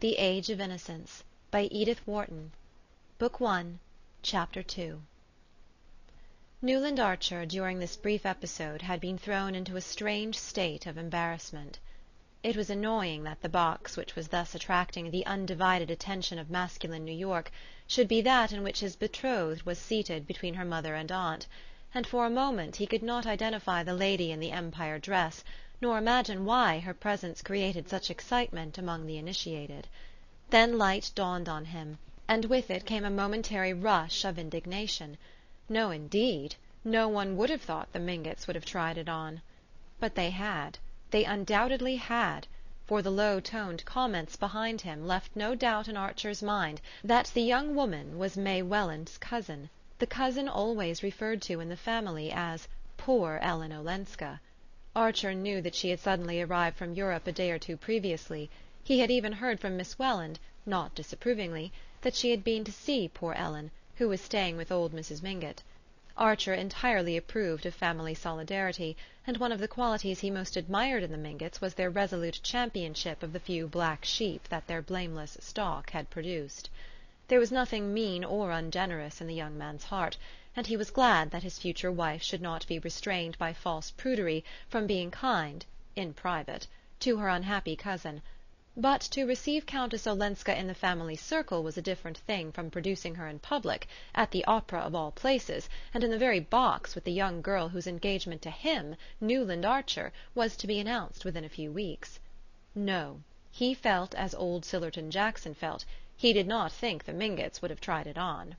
THE AGE OF INNOCENCE by Edith Wharton. Book I, Chapter 2. Newland Archer during this brief episode had been thrown into a strange state of embarrassment. It was annoying that the box which was thus attracting the undivided attention of masculine New York should be that in which his betrothed was seated between her mother and aunt, and for a moment he could not identify the lady in the Empire dress, nor imagine why her presence created such excitement among the initiated. Then light dawned on him, and with it came a momentary rush of indignation. No, indeed, no one would have thought the Mingotts would have tried it on. But they had. They undoubtedly had, for the low-toned comments behind him left no doubt in Archer's mind that the young woman was May Welland's cousin, the cousin always referred to in the family as "poor Ellen Olenska." Archer knew that she had suddenly arrived from Europe a day or two previously. He had even heard from Miss Welland, not disapprovingly, that she had been to see poor Ellen, who was staying with old Mrs. Mingott. Archer entirely approved of family solidarity, and one of the qualities he most admired in the Mingotts was their resolute championship of the few black sheep that their blameless stock had produced. There was nothing mean or ungenerous in the young man's heart, and he was glad that his future wife should not be restrained by false prudery from being kind, in private, to her unhappy cousin. But to receive Countess Olenska in the family circle was a different thing from producing her in public, at the opera of all places, and in the very box with the young girl whose engagement to him, Newland Archer, was to be announced within a few weeks. No, he felt as old Sillerton Jackson felt. He did not think the Mingotts would have tried it on.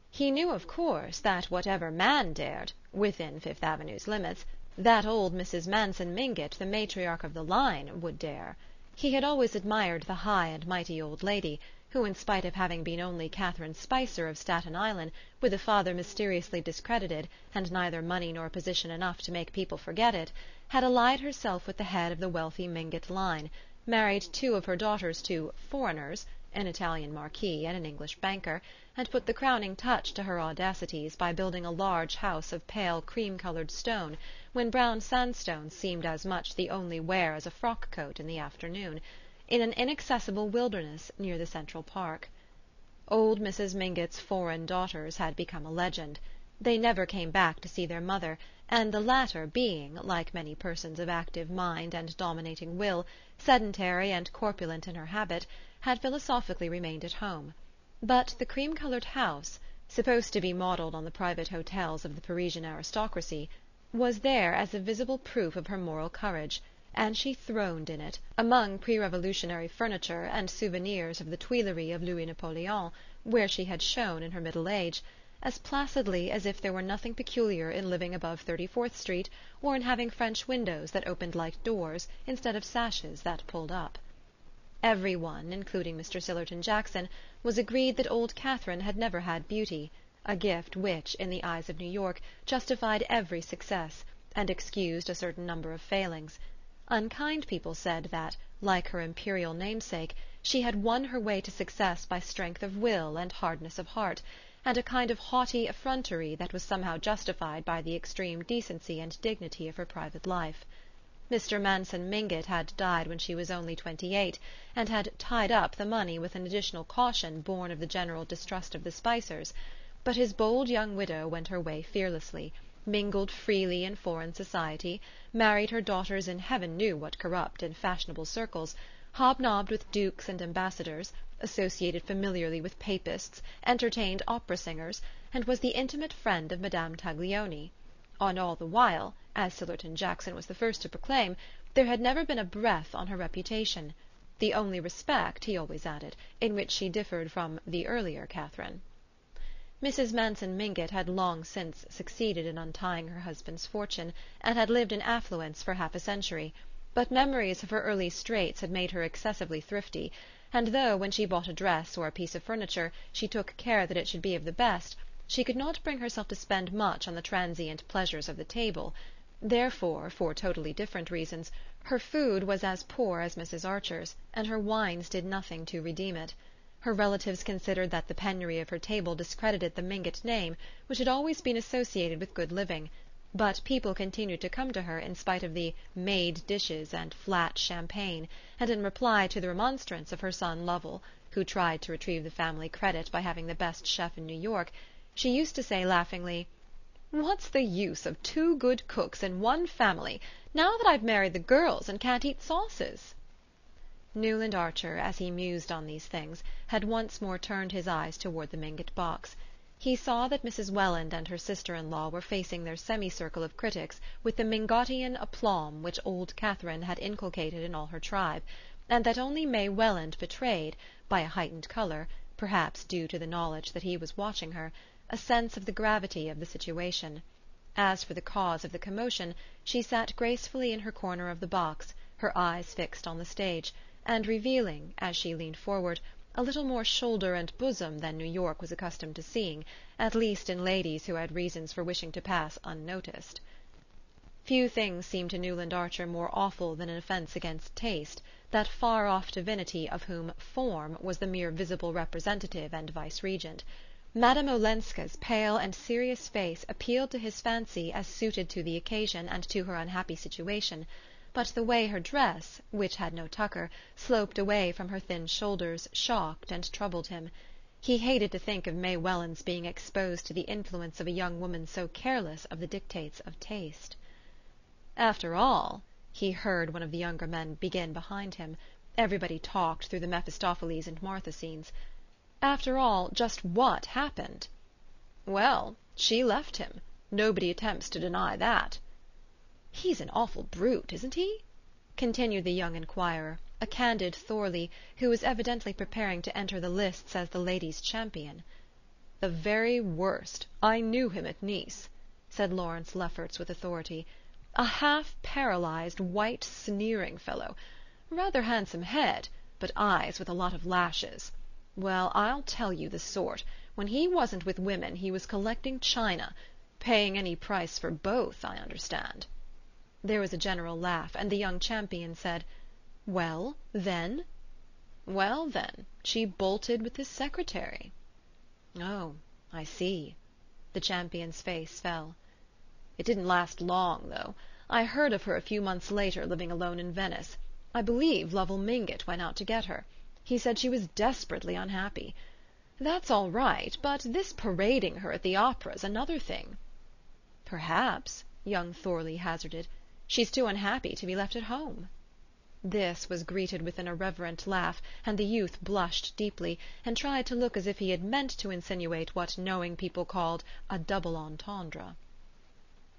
He knew, of course, that whatever man dared, within Fifth Avenue's limits, that old Mrs. Manson Mingott, the matriarch of the line, would dare. He had always admired the high and mighty old lady, who, in spite of having been only Catherine Spicer of Staten Island, with a father mysteriously discredited, and neither money nor position enough to make people forget it, had allied herself with the head of the wealthy Mingott line, married two of her daughters to "foreigners," an Italian marquis and an English banker, and put the crowning touch to her audacities by building a large house of pale cream-coloured stone, when brown sandstone seemed as much the only wear as a frock-coat in the afternoon, in an inaccessible wilderness near the Central Park. Old Mrs. Mingott's foreign daughters had become a legend. They never came back to see their mother, and the latter being, like many persons of active mind and dominating will, sedentary and corpulent in her habit, had philosophically remained at home. But the cream-coloured house, supposed to be modelled on the private hotels of the Parisian aristocracy, was there as a visible proof of her moral courage, and she throned in it, among pre-revolutionary furniture and souvenirs of the Tuileries of Louis Napoleon, where she had shone in her middle age, as placidly as if there were nothing peculiar in living above 34th Street or in having French windows that opened like doors instead of sashes that pulled up. Every one, including Mr. Sillerton Jackson, was agreed that old Catherine had never had beauty, a gift which, in the eyes of New York, justified every success, and excused a certain number of failings. Unkind people said that, like her imperial namesake, she had won her way to success by strength of will and hardness of heart, and a kind of haughty effrontery that was somehow justified by the extreme decency and dignity of her private life. Mr. Manson Mingott had died when she was only 28, and had "tied up" the money with an additional caution born of the general distrust of the Spicers, but his bold young widow went her way fearlessly, mingled freely in foreign society, married her daughters in heaven knew what corrupt and fashionable circles, hobnobbed with dukes and ambassadors, associated familiarly with papists, entertained opera singers, and was the intimate friend of Madame Taglioni. On all the while, as Sillerton Jackson was the first to proclaim, there had never been a breath on her reputation, the only respect, he always added, in which she differed from the earlier Catherine. Mrs. Manson Mingott had long since succeeded in untying her husband's fortune, and had lived in affluence for half a century, but memories of her early straits had made her excessively thrifty, and though, when she bought a dress or a piece of furniture, she took care that it should be of the best, she could not bring herself to spend much on the transient pleasures of the table. Therefore, for totally different reasons, her food was as poor as Mrs. Archer's, and her wines did nothing to redeem it. Her relatives considered that the penury of her table discredited the Mingott name, which had always been associated with good living, But people continued to come to her in spite of the made dishes and flat champagne, and in reply to the remonstrance of her son Lovell, who tried to retrieve the family credit by having the best chef in New York, she used to say laughingly, "What's the use of 2 good cooks in one family, now that I've married the girls and can't eat sauces?" Newland Archer, as he mused on these things, had once more turned his eyes toward the Mingott box. He saw that Mrs. Welland and her sister-in-law were facing their semicircle of critics with the Mingottian aplomb which old Catherine had inculcated in all her tribe, and that only May Welland betrayed, by a heightened colour, perhaps due to the knowledge that he was watching her, a sense of the gravity of the situation. As for the cause of the commotion, she sat gracefully in her corner of the box, her eyes fixed on the stage, and revealing, as she leaned forward, a little more shoulder and bosom than New York was accustomed to seeing, at least in ladies who had reasons for wishing to pass unnoticed. Few things seemed to Newland Archer more awful than an offence against taste, that far-off divinity of whom form was the mere visible representative and vice-regent. Madame Olenska's pale and serious face appealed to his fancy as suited to the occasion and to her unhappy situation, but the way her dress, which had no tucker, sloped away from her thin shoulders, shocked and troubled him. He hated to think of May Welland's being exposed to the influence of a young woman so careless of the dictates of taste. "After all," he heard one of the younger men begin behind him. Everybody talked through the Mephistopheles and Martha scenes. "After all, just what happened?" "Well, she left him. Nobody attempts to deny that." "He's an awful brute, isn't he?" continued the young inquirer, a candid Thorley, who was evidently preparing to enter the lists as the ladies' champion. "The very worst. I knew him at Nice," said Lawrence Lefferts with authority. "A half-paralyzed, white, sneering fellow. Rather handsome head, but eyes with a lot of lashes. Well, I'll tell you the sort. When he wasn't with women he was collecting china. Paying any price for both, I understand." There was a general laugh, and the young champion said, "Well, then?" "Well, then, she bolted with his secretary." "Oh, I see." The champion's face fell. "It didn't last long, though. I heard of her a few months later living alone in Venice. I believe Lovell Mingott went out to get her. He said she was desperately unhappy. That's all right, but this parading her at the opera's another thing." "Perhaps," young Thorley hazarded, "she's too unhappy to be left at home." This was greeted with an irreverent laugh, and the youth blushed deeply, and tried to look as if he had meant to insinuate what knowing people called a double entendre.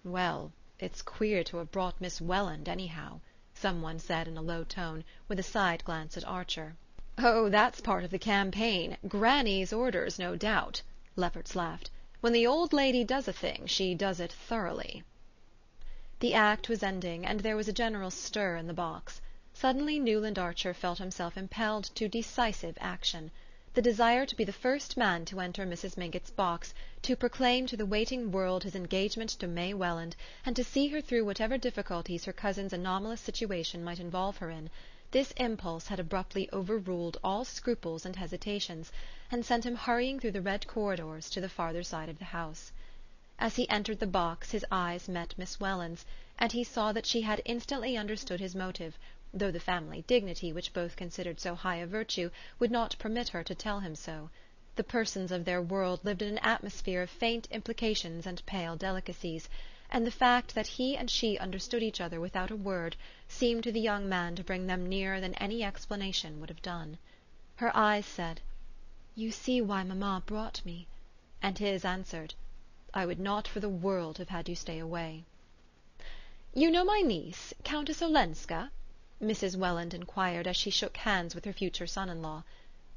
"Well, it's queer to have brought Miss Welland, anyhow," some one said in a low tone, with a side glance at Archer. "Oh, that's part of the campaign. Granny's orders, no doubt," Lefferts laughed. "When the old lady does a thing, she does it thoroughly." The act was ending, and there was a general stir in the box. Suddenly Newland Archer felt himself impelled to decisive action. The desire to be the first man to enter Mrs. Mingott's box, to proclaim to the waiting world his engagement to May Welland, and to see her through whatever difficulties her cousin's anomalous situation might involve her in, this impulse had abruptly overruled all scruples and hesitations, and sent him hurrying through the red corridors to the farther side of the house. As he entered the box his eyes met Miss Welland's, and he saw that she had instantly understood his motive, though the family dignity which both considered so high a virtue would not permit her to tell him so. The persons of their world lived in an atmosphere of faint implications and pale delicacies, and the fact that he and she understood each other without a word seemed to the young man to bring them nearer than any explanation would have done. Her eyes said, "You see why mamma brought me," and his answered, "I would not for the world have had you stay away." "You know my niece, Countess Olenska?" Mrs. Welland inquired as she shook hands with her future son-in-law.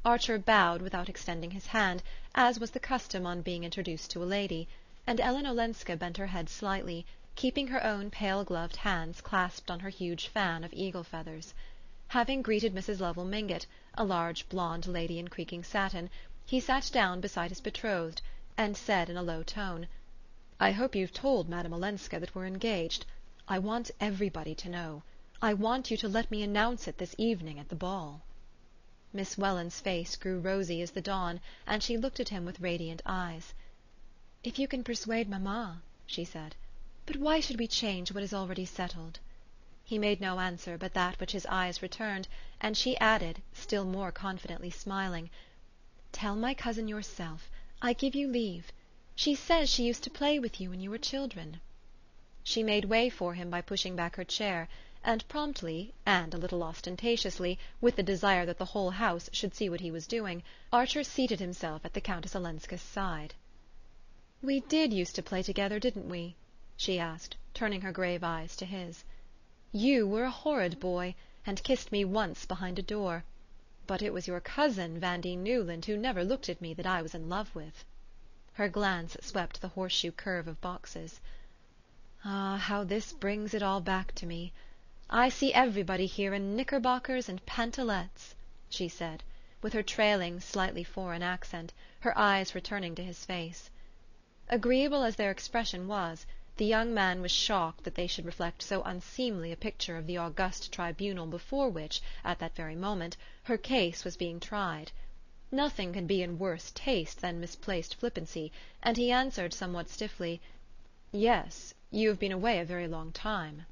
Archer bowed without extending his hand, as was the custom on being introduced to a lady, and Ellen Olenska bent her head slightly, keeping her own pale-gloved hands clasped on her huge fan of eagle feathers. Having greeted Mrs. Lovell Mingott, a large blonde lady in creaking satin, he sat down beside his betrothed, and said in a low tone, "I hope you've told Madame Olenska that we're engaged. I want everybody to know. I want you to let me announce it this evening at the ball." Miss Welland's face grew rosy as the dawn, and she looked at him with radiant eyes. "If you can persuade mamma," she said. But why should we change what is already settled?" He made no answer but that which his eyes returned, and she added, still more confidently smiling, "Tell my cousin yourself. I give you leave. She says she used to play with you when you were children." She made way for him by pushing back her chair, and promptly, and a little ostentatiously, with the desire that the whole house should see what he was doing, Archer seated himself at the Countess Olenska's side. "We did used to play together, didn't we?" she asked, turning her grave eyes to his. "You were a horrid boy, and kissed me once behind a door. But it was your cousin, Vandy Newland, who never looked at me, that I was in love with." Her glance swept the horseshoe curve of boxes. "Ah, how this brings it all back to me! I see everybody here in knickerbockers and pantalettes," she said, with her trailing, slightly foreign accent, her eyes returning to his face. Agreeable as their expression was, the young man was shocked that they should reflect so unseemly a picture of the august tribunal before which, at that very moment, her case was being tried. Nothing could be in worse taste than misplaced flippancy, and he answered somewhat stiffly, "Yes, you have been away a very long time."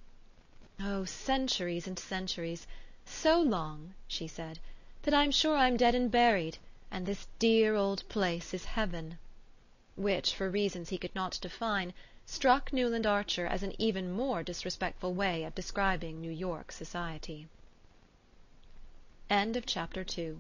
"Oh, centuries and centuries. So long," she said, "that I'm sure I'm dead and buried, and this dear old place is heaven." Which, for reasons he could not define, struck Newland Archer as an even more disrespectful way of describing New York society. Chapter 3